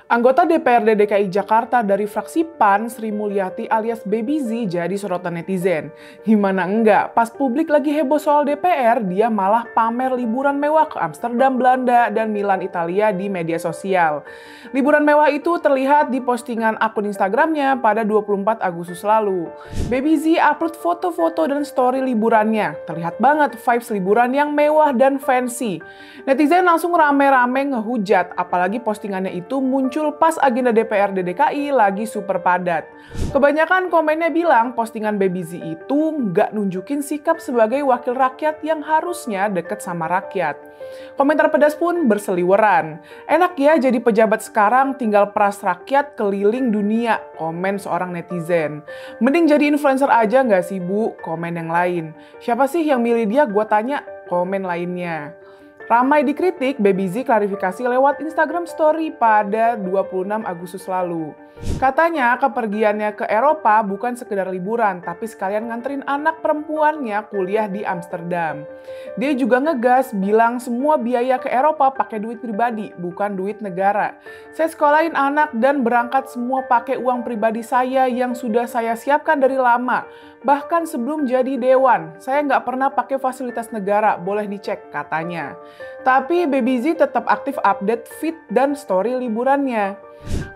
Anggota DPRD DKI Jakarta dari fraksi PAN, Sri Mulyati alias Baby Z jadi sorotan netizen. Gimana enggak, pas publik lagi heboh soal DPR, dia malah pamer liburan mewah ke Amsterdam, Belanda, dan Milan, Italia di media sosial. Liburan mewah itu terlihat di postingan akun Instagramnya pada 24 Agustus lalu. Baby Z upload foto-foto dan story liburannya. Terlihat banget vibes liburan yang mewah dan fancy. Netizen langsung rame-rame ngehujat, apalagi postingannya itu muncul pas agenda DPRD DKI lagi super padat. Kebanyakan komennya bilang postingan Baby Z itu nggak nunjukin sikap sebagai wakil rakyat yang harusnya deket sama rakyat. Komentar pedas pun berseliweran. Enak ya jadi pejabat sekarang tinggal peras rakyat keliling dunia, komen seorang netizen. Mending jadi influencer aja nggak sih bu, komen yang lain. Siapa sih yang milih dia, gue tanya, komen lainnya. Ramai dikritik, Baby Z klarifikasi lewat Instagram Story pada 26 Agustus lalu. Katanya kepergiannya ke Eropa bukan sekedar liburan, tapi sekalian nganterin anak perempuannya kuliah di Amsterdam. Dia juga ngegas bilang semua biaya ke Eropa pakai duit pribadi, bukan duit negara. Saya sekolahin anak dan berangkat semua pakai uang pribadi saya yang sudah saya siapkan dari lama. Bahkan sebelum jadi dewan, saya nggak pernah pakai fasilitas negara, boleh dicek, katanya. Tapi Baby Z tetap aktif update feed dan story liburannya.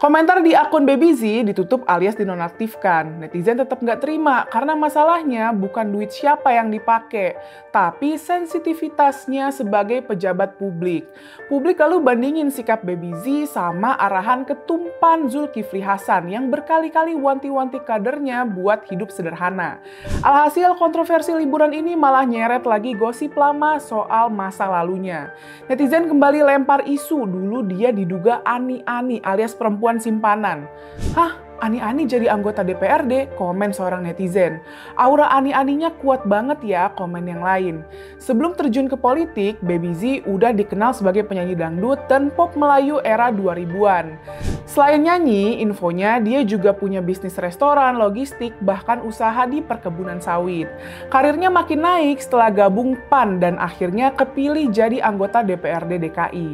Komentar di akun Baby Z ditutup alias dinonaktifkan. Netizen tetap nggak terima karena masalahnya bukan duit siapa yang dipakai, tapi sensitivitasnya sebagai pejabat publik. Publik lalu bandingin sikap Baby Z sama arahan ketumpan Zulkifli Hasan yang berkali-kali wanti-wanti kadernya buat hidup sederhana. Alhasil kontroversi liburan ini malah nyeret lagi gosip lama soal masa lalunya. Netizen kembali lempar isu dulu dia diduga ani-ani alias perempuan simpanan. Hah? Ani-ani jadi anggota DPRD, komen seorang netizen. Aura ani-aninya kuat banget ya, komen yang lain. Sebelum terjun ke politik, Baby Z udah dikenal sebagai penyanyi dangdut dan pop Melayu era 2000-an. Selain nyanyi, infonya dia juga punya bisnis restoran, logistik, bahkan usaha di perkebunan sawit. Karirnya makin naik setelah gabung PAN dan akhirnya kepilih jadi anggota DPRD DKI.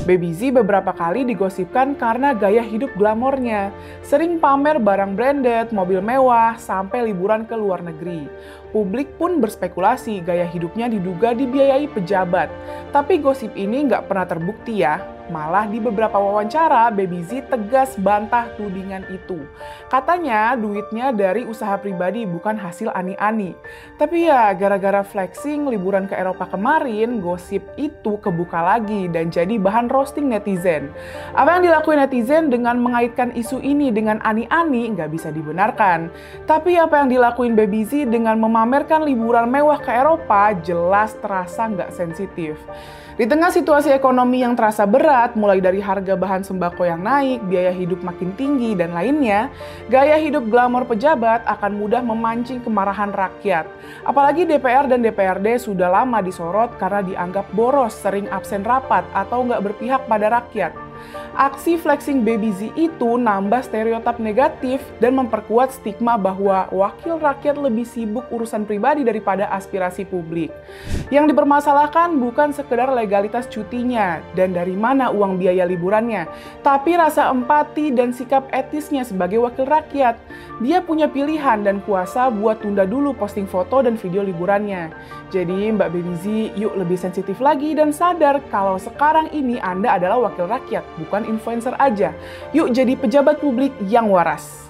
Baby Z beberapa kali digosipkan karena gaya hidup glamornya. Sering pamer barang branded, mobil mewah, sampai liburan ke luar negeri. Publik pun berspekulasi gaya hidupnya diduga dibiayai pejabat. Tapi gosip ini nggak pernah terbukti ya. Malah di beberapa wawancara, Baby Z tegas bantah tudingan itu. Katanya duitnya dari usaha pribadi bukan hasil ani-ani. Tapi ya gara-gara flexing liburan ke Eropa kemarin, gosip itu kebuka lagi dan jadi bahan roasting netizen. Apa yang dilakuin netizen dengan mengaitkan isu ini dengan ani-ani nggak bisa dibenarkan. Tapi apa yang dilakuin Baby Z dengan memamerkan liburan mewah ke Eropa jelas terasa nggak sensitif. Di tengah situasi ekonomi yang terasa berat, mulai dari harga bahan sembako yang naik, biaya hidup makin tinggi, dan lainnya, gaya hidup glamor pejabat akan mudah memancing kemarahan rakyat. Apalagi DPR dan DPRD sudah lama disorot karena dianggap boros, sering absen rapat, atau nggak berpihak pada rakyat. Aksi flexing Baby Z itu nambah stereotip negatif dan memperkuat stigma bahwa wakil rakyat lebih sibuk urusan pribadi daripada aspirasi publik. Yang dipermasalahkan bukan sekedar legalitas cutinya dan dari mana uang biaya liburannya, tapi rasa empati dan sikap etisnya sebagai wakil rakyat. Dia punya pilihan dan kuasa buat tunda dulu posting foto dan video liburannya. Jadi Mbak Baby Z, yuk lebih sensitif lagi dan sadar kalau sekarang ini Anda adalah wakil rakyat, bukan influencer aja. Yuk jadi pejabat publik yang waras.